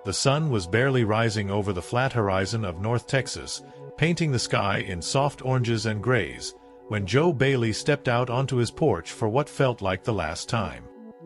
The sun was barely rising over the flat horizon of North Texas, painting the sky in soft oranges and grays, when Joe Bailey stepped out onto his porch for what felt like the last time.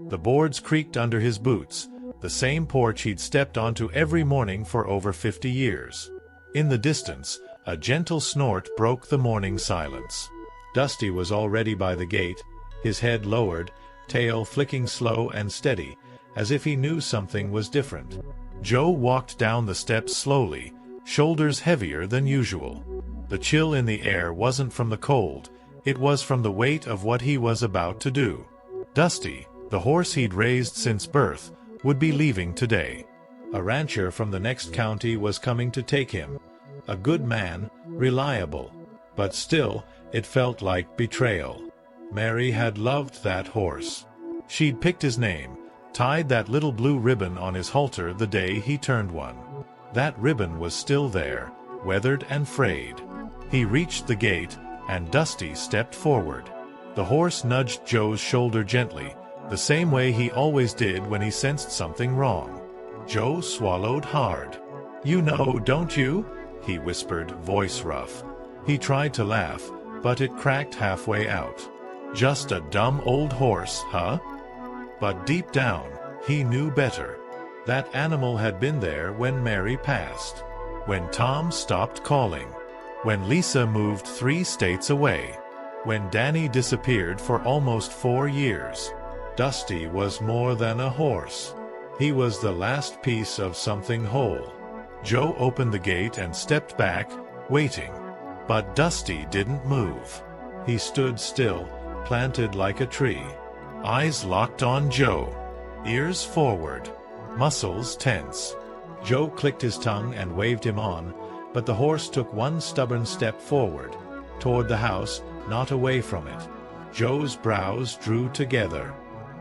The boards creaked under his boots, the same porch he'd stepped onto every morning for over 50 years. In the distance, a gentle snort broke the morning silence. Dusty was already by the gate, his head lowered, tail flicking slow and steady, as if he knew something was different. Joe walked down the steps slowly, shoulders heavier than usual. The chill in the air wasn't from the cold, it was from the weight of what he was about to do. Dusty, the horse he'd raised since birth, would be leaving today. A rancher from the next county was coming to take him. A good man, reliable. But still, it felt like betrayal. Mary had loved that horse. She'd picked his name, tied that little blue ribbon on his halter the day he turned one. That ribbon was still there, weathered and frayed. He reached the gate, and Dusty stepped forward. The horse nudged Joe's shoulder gently, the same way he always did when he sensed something wrong. Joe swallowed hard. "You know, don't you?" he whispered, voice rough. He tried to laugh, but it cracked halfway out. "Just a dumb old horse, huh?" But deep down, he knew better. That animal had been there when Mary passed, when Tom stopped calling, when Lisa moved 3 states away, when Danny disappeared for almost 4 years. Dusty was more than a horse. He was the last piece of something whole. Joe opened the gate and stepped back, waiting. But Dusty didn't move. He stood still, planted like a tree. Eyes locked on Joe. Ears forward. Muscles tense. Joe clicked his tongue and waved him on, but the horse took one stubborn step forward, toward the house, not away from it. Joe's brows drew together.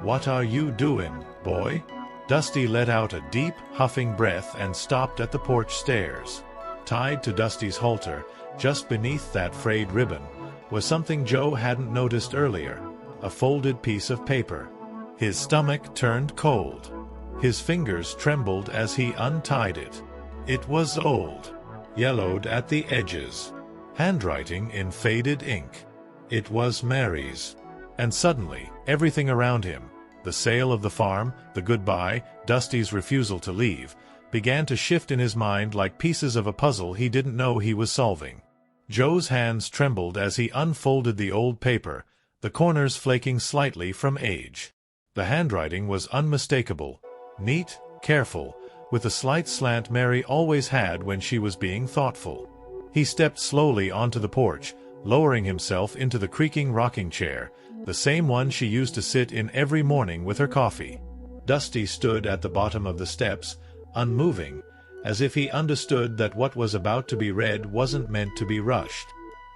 "What are you doing, boy?" Dusty let out a deep, huffing breath and stopped at the porch stairs. Tied to Dusty's halter, just beneath that frayed ribbon, was something Joe hadn't noticed earlier, a folded piece of paper. His stomach turned cold. His fingers trembled as he untied it. It was old, yellowed at the edges, handwriting in faded ink. It was Mary's. And suddenly, everything around him, the sale of the farm, the goodbye, Dusty's refusal to leave, began to shift in his mind like pieces of a puzzle he didn't know he was solving. Joe's hands trembled as he unfolded the old paper, the corners flaking slightly from age. The handwriting was unmistakable, neat, careful, with the slight slant Mary always had when she was being thoughtful. He stepped slowly onto the porch, lowering himself into the creaking rocking chair, the same one she used to sit in every morning with her coffee. Dusty stood at the bottom of the steps, unmoving, as if he understood that what was about to be read wasn't meant to be rushed.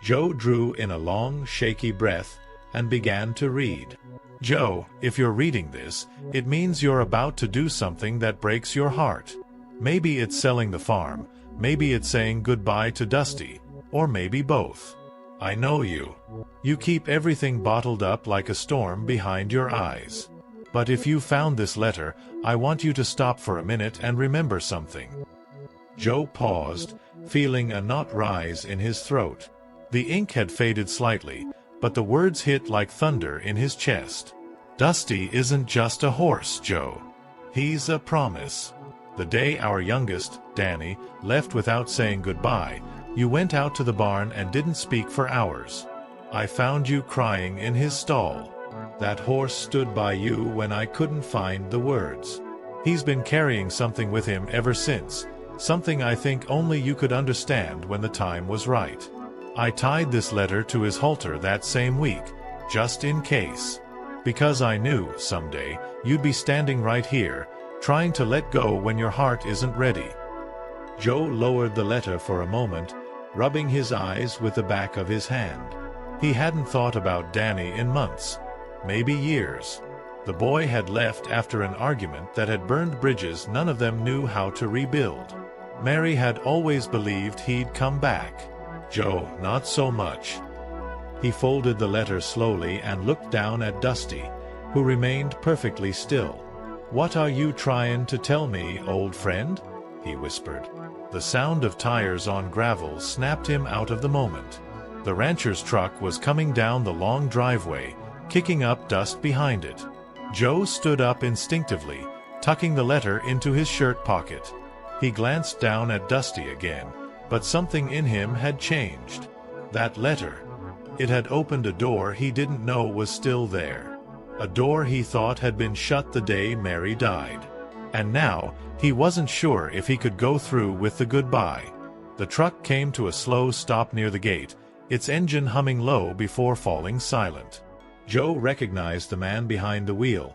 Joe drew in a long, shaky breath and began to read. "Joe, if you're reading this, it means you're about to do something that breaks your heart. Maybe it's selling the farm, maybe it's saying goodbye to Dusty, or maybe both. I know you. You keep everything bottled up like a storm behind your eyes. But if you found this letter, I want you to stop for a minute and remember something." Joe paused, feeling a knot rise in his throat. The ink had faded slightly, but the words hit like thunder in his chest. "Dusty isn't just a horse, Joe. He's a promise. The day our youngest, Danny, left without saying goodbye, you went out to the barn and didn't speak for hours. I found you crying in his stall. That horse stood by you when I couldn't find the words. He's been carrying something with him ever since, something I think only you could understand when the time was right. I tied this letter to his halter that same week, just in case. Because I knew, someday, you'd be standing right here, trying to let go when your heart isn't ready." Joe lowered the letter for a moment, rubbing his eyes with the back of his hand. He hadn't thought about Danny in months, maybe years. The boy had left after an argument that had burned bridges none of them knew how to rebuild. Mary had always believed he'd come back. Joe, not so much. He folded the letter slowly and looked down at Dusty, who remained perfectly still. "What are you trying to tell me, old friend?" he whispered. The sound of tires on gravel snapped him out of the moment. The rancher's truck was coming down the long driveway, kicking up dust behind it. Joe stood up instinctively, tucking the letter into his shirt pocket. He glanced down at Dusty again, but something in him had changed. That letter. It had opened a door he didn't know was still there. A door he thought had been shut the day Mary died. And now, he wasn't sure if he could go through with the goodbye. The truck came to a slow stop near the gate, its engine humming low before falling silent. Joe recognized the man behind the wheel.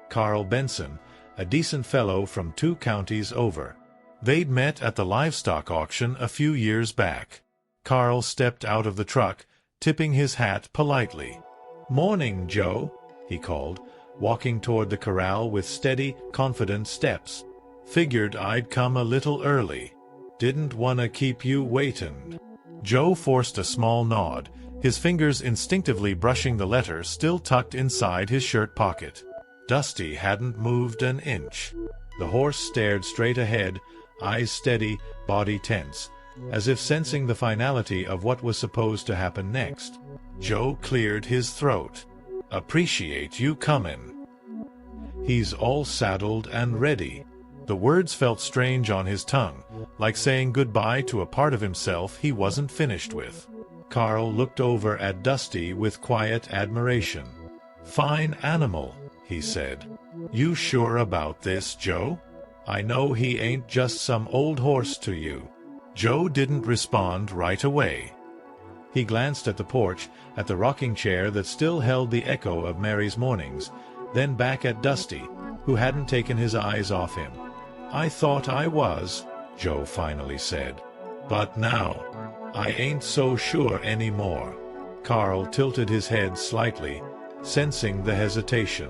Carl Benson, a decent fellow from 2 counties over. They'd met at the livestock auction a few years back. Carl stepped out of the truck, tipping his hat politely. "Morning, Joe," he called, walking toward the corral with steady, confident steps. "Figured I'd come a little early. Didn't wanna keep you waitin'." Joe forced a small nod, his fingers instinctively brushing the letter still tucked inside his shirt pocket. Dusty hadn't moved an inch. The horse stared straight ahead, eyes steady, body tense, as if sensing the finality of what was supposed to happen next. Joe cleared his throat. "Appreciate you comin'." "He's all saddled and ready." The words felt strange on his tongue, like saying goodbye to a part of himself he wasn't finished with. Carl looked over at Dusty with quiet admiration. "Fine animal," he said. "You sure about this, Joe? I know he ain't just some old horse to you." Joe didn't respond right away. He glanced at the porch, at the rocking chair that still held the echo of Mary's mornings, then back at Dusty, who hadn't taken his eyes off him. "I thought I was," Joe finally said. "But now, I ain't so sure anymore." Carl tilted his head slightly, sensing the hesitation.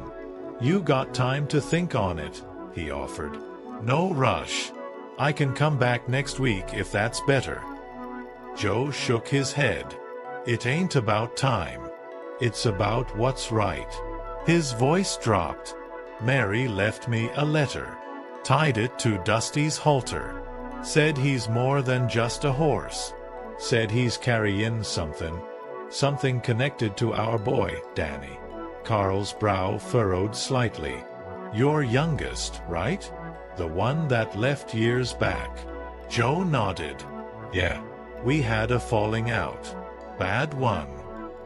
"You got time to think on it," he offered. "No rush. I can come back next week if that's better." Joe shook his head. "It ain't about time. It's about what's right." His voice dropped. "Mary left me a letter. Tied it to Dusty's halter. Said he's more than just a horse. Said he's carryin' something connected to our boy, Danny." Carl's brow furrowed slightly. "Your youngest, right? The one that left years back." Joe nodded. "Yeah, we had a falling out. Bad one.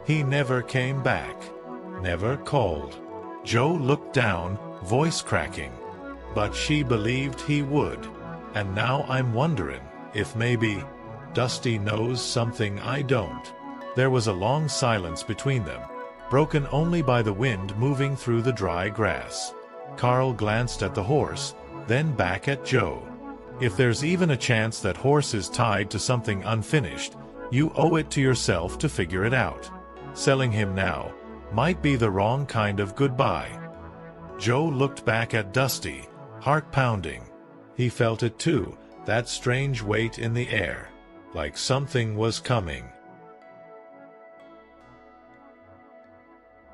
He never came back. Never called." Joe looked down, voice cracking. "But she believed he would. And now I'm wondering if maybe Dusty knows something I don't." There was a long silence between them, broken only by the wind moving through the dry grass. Carl glanced at the horse, then back at Joe. "If there's even a chance that horse is tied to something unfinished, you owe it to yourself to figure it out. Selling him now might be the wrong kind of goodbye." Joe looked back at Dusty, heart pounding. He felt it too, that strange weight in the air, like something was coming.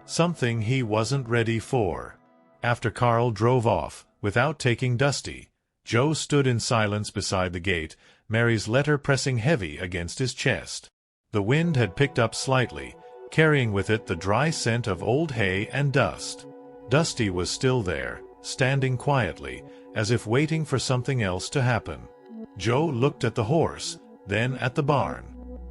Something he wasn't ready for. After Carl drove off, without taking Dusty, Joe stood in silence beside the gate, Mary's letter pressing heavy against his chest. The wind had picked up slightly, carrying with it the dry scent of old hay and dust. Dusty was still there, standing quietly, as if waiting for something else to happen. Joe looked at the horse, then at the barn.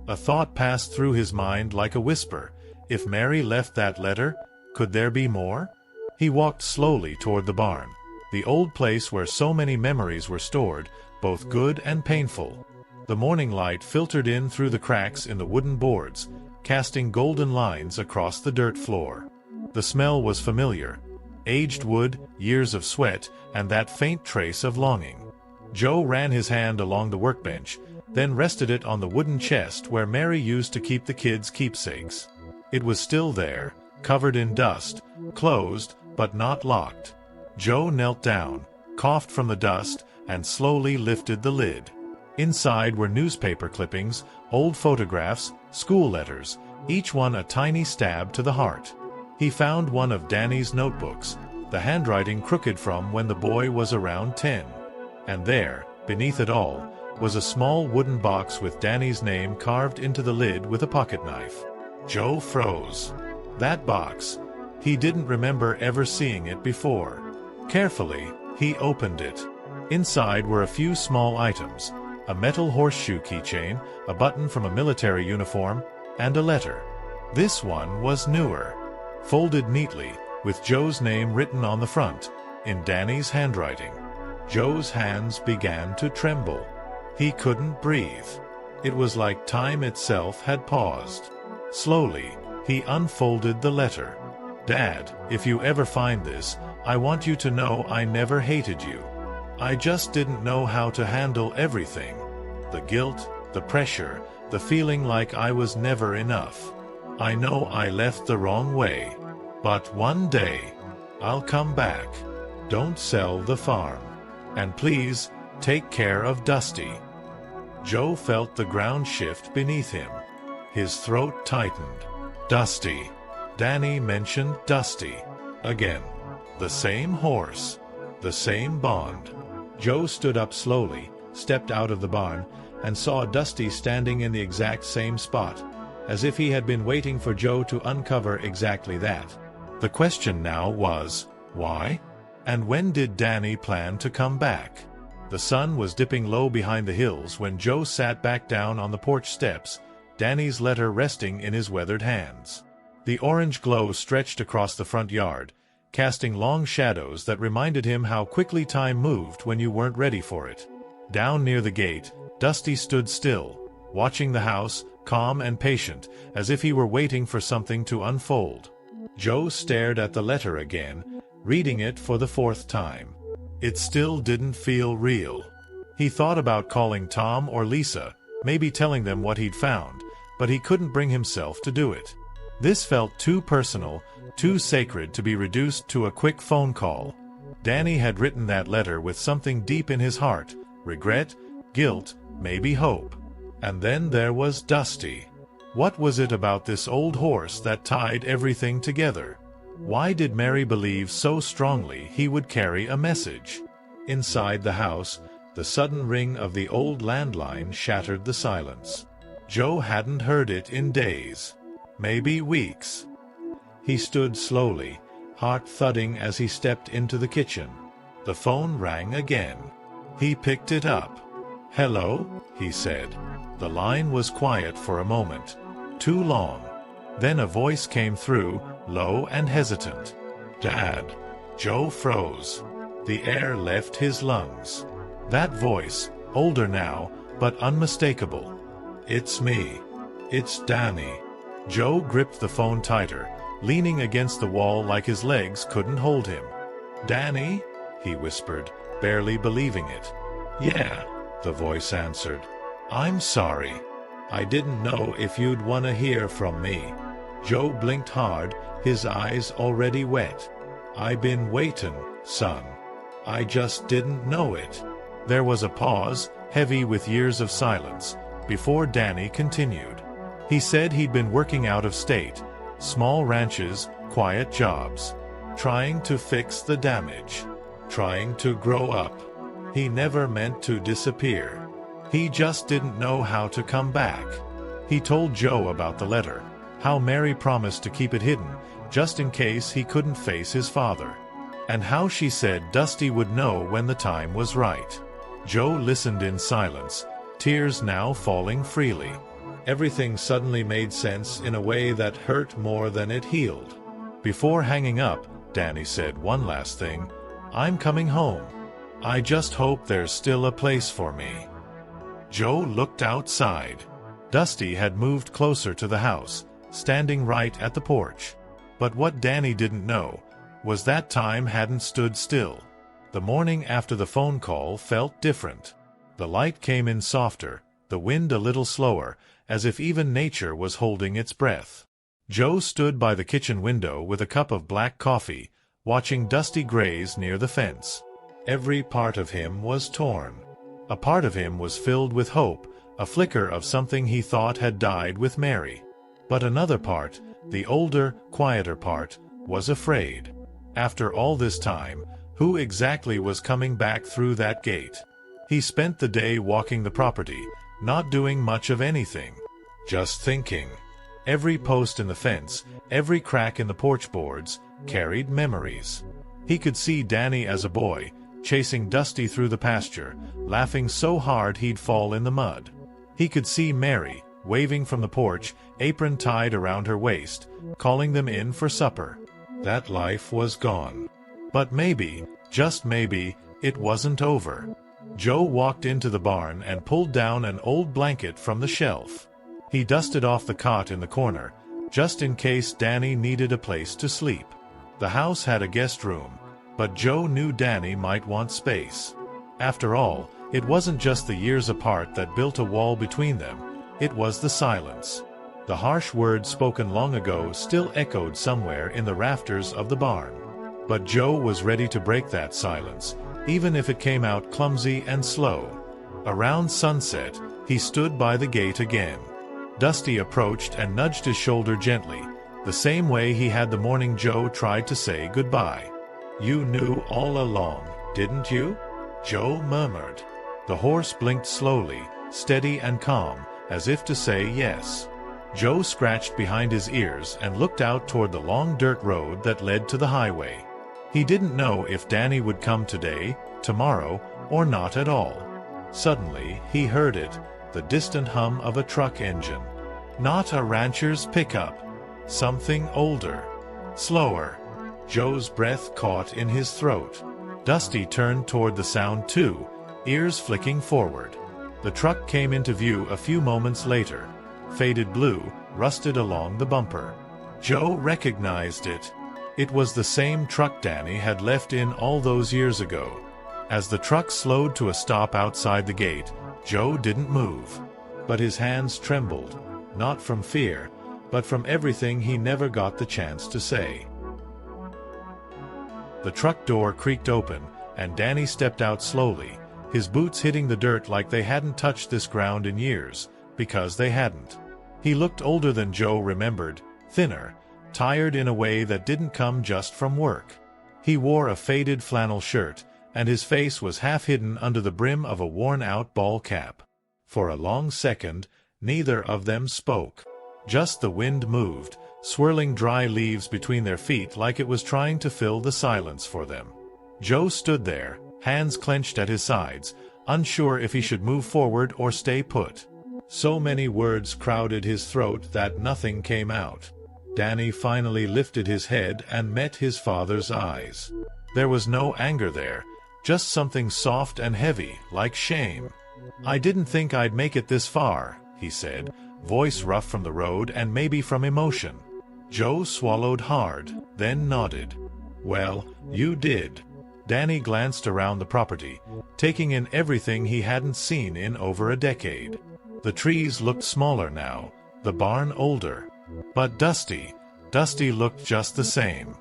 A thought passed through his mind like a whisper. If Mary left that letter, could there be more? He walked slowly toward the barn, the old place where so many memories were stored, both good and painful. The morning light filtered in through the cracks in the wooden boards, casting golden lines across the dirt floor. The smell was familiar. Aged wood, years of sweat, and that faint trace of longing. Joe ran his hand along the workbench, then rested it on the wooden chest where Mary used to keep the kids' keepsakes. It was still there, covered in dust, closed, but not locked. Joe knelt down, coughed from the dust, and slowly lifted the lid. Inside were newspaper clippings, old photographs, school letters, each one a tiny stab to the heart. He found one of Danny's notebooks, the handwriting crooked from when the boy was around 10. And there, beneath it all, was a small wooden box with Danny's name carved into the lid with a pocket knife. Joe froze. That box. He didn't remember ever seeing it before. Carefully, he opened it. Inside were a few small items: a metal horseshoe keychain, a button from a military uniform, and a letter. This one was newer, folded neatly, with Joe's name written on the front, in Danny's handwriting. Joe's hands began to tremble. He couldn't breathe. It was like time itself had paused. Slowly, he unfolded the letter. "Dad, if you ever find this, I want you to know I never hated you. I just didn't know how to handle everything. The guilt, the pressure, the feeling like I was never enough. I know I left the wrong way. But one day, I'll come back. Don't sell the farm. And please, take care of Dusty." Joe felt the ground shift beneath him. His throat tightened. Dusty. Danny mentioned Dusty. Again. The same horse. The same bond. Joe stood up slowly, stepped out of the barn, and saw Dusty standing in the exact same spot, as if he had been waiting for Joe to uncover exactly that. The question now was, why? And when did Danny plan to come back? The sun was dipping low behind the hills when Joe sat back down on the porch steps, Danny's letter resting in his weathered hands. The orange glow stretched across the front yard, casting long shadows that reminded him how quickly time moved when you weren't ready for it. Down near the gate, Dusty stood still, watching the house, calm and patient, as if he were waiting for something to unfold. Joe stared at the letter again, reading it for the 4th time. It still didn't feel real. He thought about calling Tom or Lisa, maybe telling them what he'd found, but he couldn't bring himself to do it. This felt too personal, too sacred to be reduced to a quick phone call. Danny had written that letter with something deep in his heart: regret, guilt, maybe hope. And then there was Dusty. What was it about this old horse that tied everything together? Why did Mary believe so strongly he would carry a message? Inside the house, the sudden ring of the old landline shattered the silence. Joe hadn't heard it in days, maybe weeks. He stood slowly, heart thudding as he stepped into the kitchen. The phone rang again. He picked it up. "Hello," he said. The line was quiet for a moment. Too long. Then a voice came through, low and hesitant. "Dad." Joe froze. The air left his lungs. That voice, older now, but unmistakable. "It's me. It's Danny." Joe gripped the phone tighter, leaning against the wall like his legs couldn't hold him. "Danny?" he whispered, barely believing it. "Yeah," the voice answered. "I'm sorry. I didn't know if you'd want to hear from me." Joe blinked hard, his eyes already wet. "I been waitin', son. I just didn't know it." There was a pause, heavy with years of silence, before Danny continued. He said he'd been working out of state, small ranches, quiet jobs, trying to fix the damage, trying to grow up. He never meant to disappear. He just didn't know how to come back. He told Joe about the letter, how Mary promised to keep it hidden, just in case he couldn't face his father, and how she said Dusty would know when the time was right. Joe listened in silence, tears now falling freely. Everything suddenly made sense in a way that hurt more than it healed. Before hanging up, Danny said one last thing: "I'm coming home. I just hope there's still a place for me." Joe looked outside. Dusty had moved closer to the house, standing right at the porch. But what Danny didn't know was that time hadn't stood still. The morning after the phone call felt different. The light came in softer, the wind a little slower, as if even nature was holding its breath. Joe stood by the kitchen window with a cup of black coffee, watching Dusty graze near the fence. Every part of him was torn. A part of him was filled with hope, a flicker of something he thought had died with Mary. But another part, the older, quieter part, was afraid. After all this time, who exactly was coming back through that gate? He spent the day walking the property, not doing much of anything. Just thinking. Every post in the fence, every crack in the porch boards, carried memories. He could see Danny as a boy, chasing Dusty through the pasture, laughing so hard he'd fall in the mud. He could see Mary, waving from the porch, apron tied around her waist, calling them in for supper. That life was gone. But maybe, just maybe, it wasn't over. Joe walked into the barn and pulled down an old blanket from the shelf. He dusted off the cot in the corner, just in case Danny needed a place to sleep. The house had a guest room, but Joe knew Danny might want space. After all, it wasn't just the years apart that built a wall between them, it was the silence. The harsh words spoken long ago still echoed somewhere in the rafters of the barn. But Joe was ready to break that silence, even if it came out clumsy and slow. Around sunset, he stood by the gate again. Dusty approached and nudged his shoulder gently, the same way he had the morning Joe tried to say goodbye. "You knew all along, didn't you?" Joe murmured. The horse blinked slowly, steady and calm, as if to say yes. Joe scratched behind his ears and looked out toward the long dirt road that led to the highway. He didn't know if Danny would come today, tomorrow, or not at all. Suddenly, he heard it, the distant hum of a truck engine. Not a rancher's pickup. Something older. Slower. Joe's breath caught in his throat. Dusty turned toward the sound too, ears flicking forward. The truck came into view a few moments later. Faded blue, rusted along the bumper. Joe recognized it. It was the same truck Danny had left in all those years ago. As the truck slowed to a stop outside the gate, Joe didn't move. But his hands trembled, not from fear, but from everything he never got the chance to say. The truck door creaked open, and Danny stepped out slowly, his boots hitting the dirt like they hadn't touched this ground in years, because they hadn't. He looked older than Joe remembered, thinner, tired in a way that didn't come just from work. He wore a faded flannel shirt, and his face was half hidden under the brim of a worn-out ball cap. For a long second, neither of them spoke. Just the wind moved, swirling dry leaves between their feet like it was trying to fill the silence for them. Joe stood there, hands clenched at his sides, unsure if he should move forward or stay put. So many words crowded his throat that nothing came out. Danny finally lifted his head and met his father's eyes. There was no anger there, just something soft and heavy, like shame. "I didn't think I'd make it this far," he said, voice rough from the road and maybe from emotion. Joe swallowed hard, then nodded. "Well, you did." Danny glanced around the property, taking in everything he hadn't seen in over a decade. The trees looked smaller now, the barn older. But Dusty looked just the same.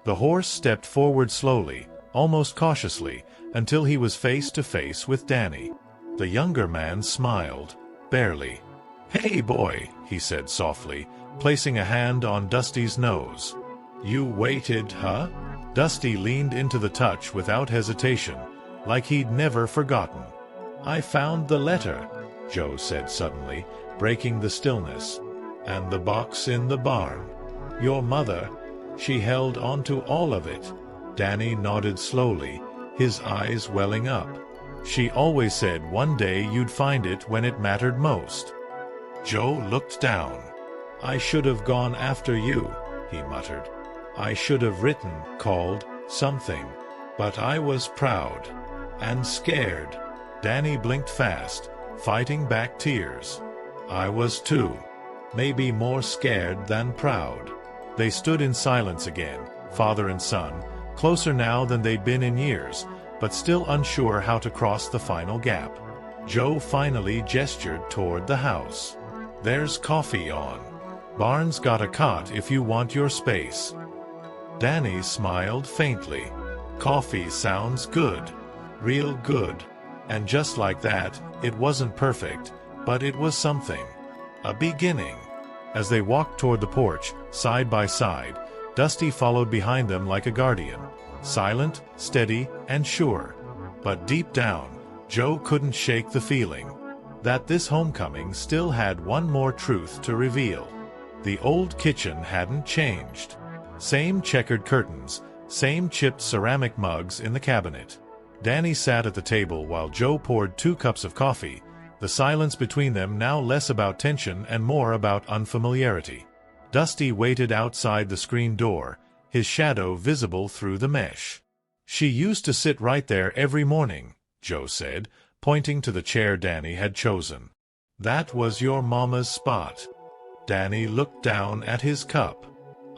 The horse stepped forward slowly, almost cautiously, until he was face to face with Danny. The younger man smiled, barely. "Hey, boy," he said softly, placing a hand on Dusty's nose. "You waited, huh?" Dusty leaned into the touch without hesitation, like he'd never forgotten. "I found the letter," Joe said suddenly, breaking the stillness. "And the box in the barn. Your mother, she held onto all of it." Danny nodded slowly, his eyes welling up. "She always said one day you'd find it when it mattered most." Joe looked down. "I should have gone after you," he muttered. "I should have written, called, something. But I was proud. And scared." Danny blinked fast, fighting back tears. "I was too. Maybe more scared than proud." They stood in silence again, father and son, closer now than they'd been in years, but still unsure how to cross the final gap. Joe finally gestured toward the house. "There's coffee on. Barn's got a cot if you want your space." Danny smiled faintly. "Coffee sounds good. Real good." And just like that, it wasn't perfect, but it was something. A beginning. As they walked toward the porch, side by side, Dusty followed behind them like a guardian, silent, steady, and sure. But deep down, Joe couldn't shake the feeling that this homecoming still had one more truth to reveal. The old kitchen hadn't changed. Same checkered curtains, same chipped ceramic mugs in the cabinet. Danny sat at the table while Joe poured 2 cups of coffee, the silence between them now less about tension and more about unfamiliarity. Dusty waited outside the screen door, his shadow visible through the mesh. "She used to sit right there every morning," Joe said, pointing to the chair Danny had chosen. "That was your mama's spot." Danny looked down at his cup.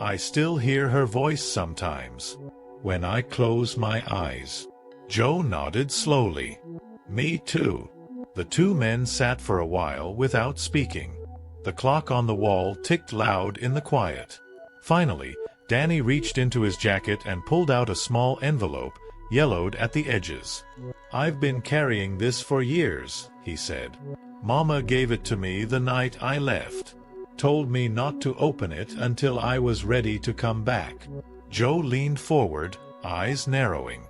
"I still hear her voice sometimes, when I close my eyes." Joe nodded slowly. "Me too." The 2 men sat for a while without speaking. The clock on the wall ticked loud in the quiet. Finally, Danny reached into his jacket and pulled out a small envelope, yellowed at the edges. "I've been carrying this for years," he said. "Mama gave it to me the night I left. Told me not to open it until I was ready to come back." Joe leaned forward, eyes narrowing.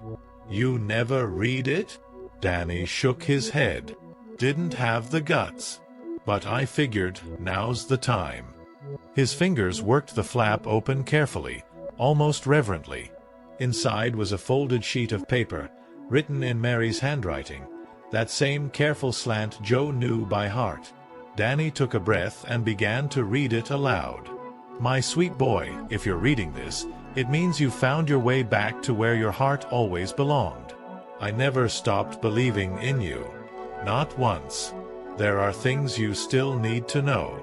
"You never read it?" Danny shook his head. "Didn't have the guts. But I figured, now's the time." His fingers worked the flap open carefully, almost reverently. Inside was a folded sheet of paper, written in Mary's handwriting, that same careful slant Joe knew by heart. Danny took a breath and began to read it aloud. "My sweet boy, if you're reading this, it means you found your way back to where your heart always belonged. I never stopped believing in you. Not once. There are things you still need to know.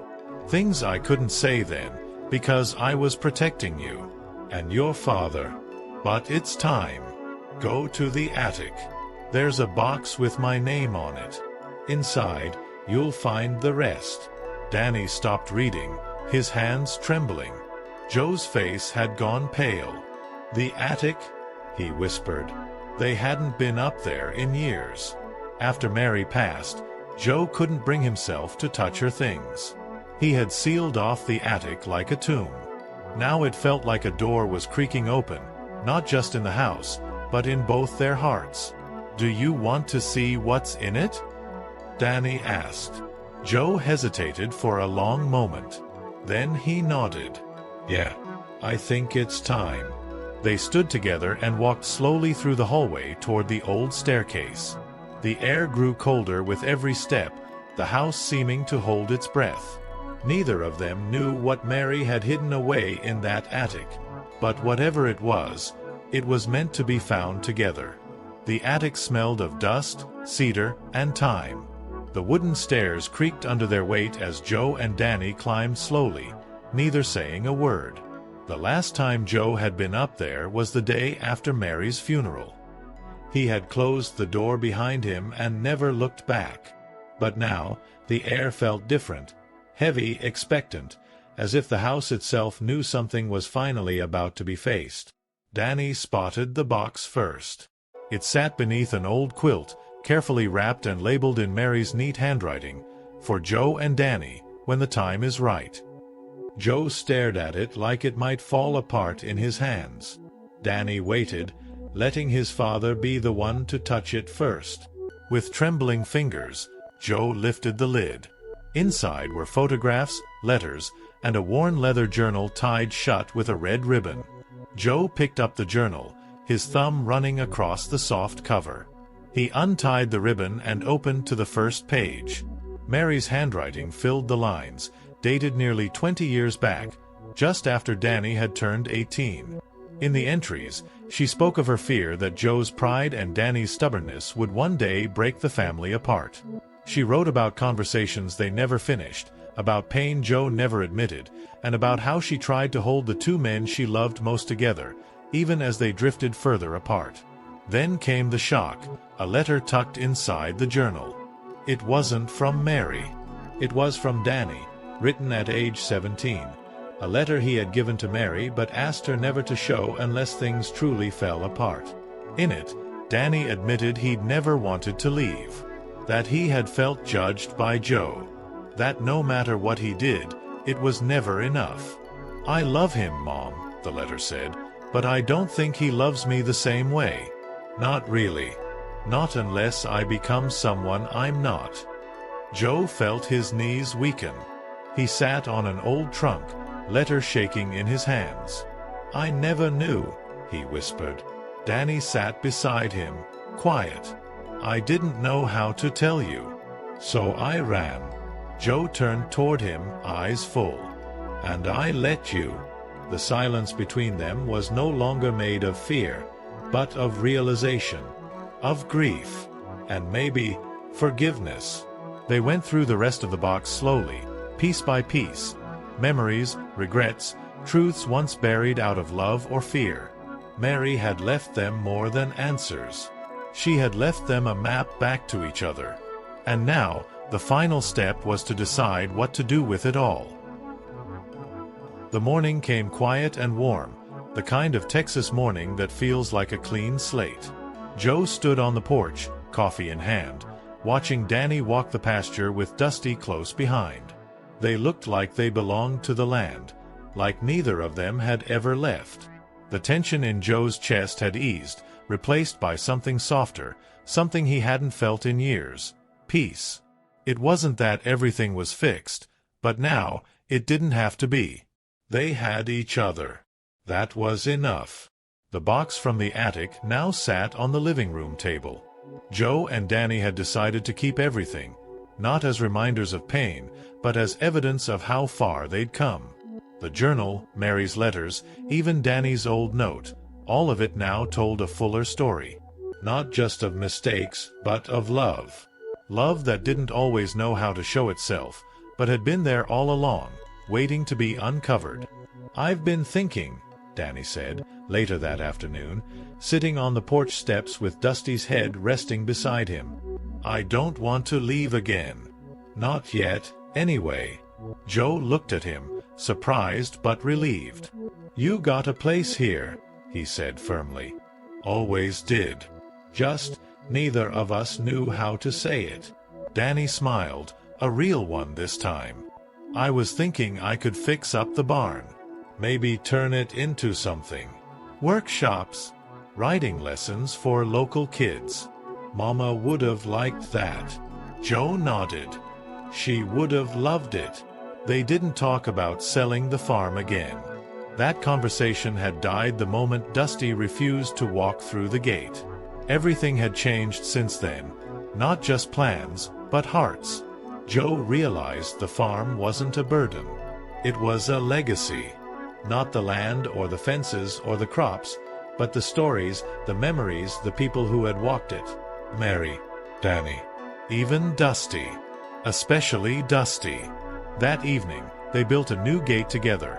Things I couldn't say then, because I was protecting you. And your father. But it's time. Go to the attic. There's a box with my name on it. Inside, you'll find the rest." Danny stopped reading, his hands trembling. Joe's face had gone pale. "The attic?" he whispered. They hadn't been up there in years. After Mary passed, Joe couldn't bring himself to touch her things. He had sealed off the attic like a tomb. Now it felt like a door was creaking open, not just in the house, but in both their hearts. "Do you want to see what's in it?" Danny asked. Joe hesitated for a long moment. Then he nodded. "Yeah, I think it's time." They stood together and walked slowly through the hallway toward the old staircase. The air grew colder with every step, the house seeming to hold its breath. Neither of them knew what Mary had hidden away in that attic, but whatever it was meant to be found together. The attic smelled of dust, cedar, and thyme. The wooden stairs creaked under their weight as Joe and Danny climbed slowly, neither saying a word. The last time Joe had been up there was the day after Mary's funeral. He had closed the door behind him and never looked back. But now, the air felt different, heavy, expectant, as if the house itself knew something was finally about to be faced. Danny spotted the box first. It sat beneath an old quilt, carefully wrapped and labeled in Mary's neat handwriting, "For Joe and Danny, when the time is right." Joe stared at it like it might fall apart in his hands. Danny waited, letting his father be the one to touch it first. With trembling fingers, Joe lifted the lid. Inside were photographs, letters, and a worn leather journal tied shut with a red ribbon. Joe picked up the journal, his thumb running across the soft cover. He untied the ribbon and opened to the first page. Mary's handwriting filled the lines, dated nearly 20 years back, just after Danny had turned 18. In the entries, she spoke of her fear that Joe's pride and Danny's stubbornness would one day break the family apart. She wrote about conversations they never finished, about pain Joe never admitted, and about how she tried to hold the 2 men she loved most together, even as they drifted further apart. Then came the shock, a letter tucked inside the journal. It wasn't from Mary. It was from Danny, written at age 17. A letter he had given to Mary but asked her never to show unless things truly fell apart. In it, Danny admitted he'd never wanted to leave. That he had felt judged by Joe. That no matter what he did, it was never enough. "I love him, Mom," the letter said, "but I don't think he loves me the same way. Not really. Not unless I become someone I'm not." Joe felt his knees weaken. He sat on an old trunk, letter shaking in his hands. "I never knew," he whispered. Danny sat beside him, quiet. "I didn't know how to tell you. So I ran." Joe turned toward him, eyes full. "And I let you." The silence between them was no longer made of fear, but of realization, of grief, and maybe forgiveness. They went through the rest of the box slowly, piece by piece. Memories, regrets, truths once buried out of love or fear. Mary had left them more than answers. She had left them a map back to each other. And now, the final step was to decide what to do with it all. The morning came quiet and warm, the kind of Texas morning that feels like a clean slate. Joe stood on the porch, coffee in hand, watching Danny walk the pasture with Dusty close behind. They looked like they belonged to the land, like neither of them had ever left. The tension in Joe's chest had eased, replaced by something softer, something he hadn't felt in years: peace. It wasn't that everything was fixed, but now, it didn't have to be. They had each other. That was enough. The box from the attic now sat on the living room table. Joe and Danny had decided to keep everything, not as reminders of pain, but as evidence of how far they'd come. The journal, Mary's letters, even Danny's old note, all of it now told a fuller story. Not just of mistakes, but of love. Love that didn't always know how to show itself, but had been there all along, waiting to be uncovered. "I've been thinking," Danny said, later that afternoon, sitting on the porch steps with Dusty's head resting beside him. "I don't want to leave again. Not yet, anyway." Joe looked at him, surprised but relieved. "You got a place here," he said firmly. "Always did. Just, neither of us knew how to say it." Danny smiled, a real one this time. "I was thinking I could fix up the barn. Maybe turn it into something. Workshops. Writing lessons for local kids. Mama would have liked that." Joe nodded. She would have loved it. They didn't talk about selling the farm again. That conversation had died the moment Dusty refused to walk through the gate. Everything had changed since then. Not just plans, but hearts. Joe realized the farm wasn't a burden. It was a legacy. Not the land or the fences or the crops, but the stories, the memories, the people who had walked it. Mary, Danny, even Dusty. Especially Dusty. That evening, they built a new gate together.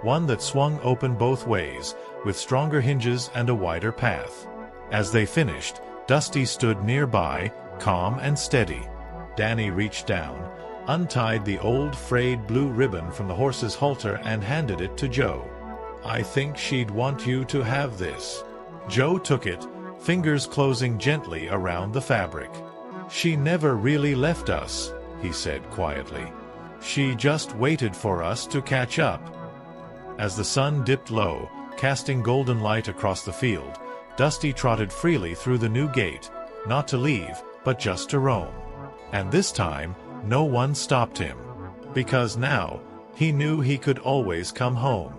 One that swung open both ways, with stronger hinges and a wider path. As they finished, Dusty stood nearby, calm and steady. Danny reached down, untied the old frayed blue ribbon from the horse's halter and handed it to Joe. "I think she'd want you to have this." Joe took it, fingers closing gently around the fabric. "She never really left us," he said quietly. "She just waited for us to catch up." As the sun dipped low, casting golden light across the field, Dusty trotted freely through the new gate, not to leave, but just to roam. And this time, no one stopped him. Because now, he knew he could always come home.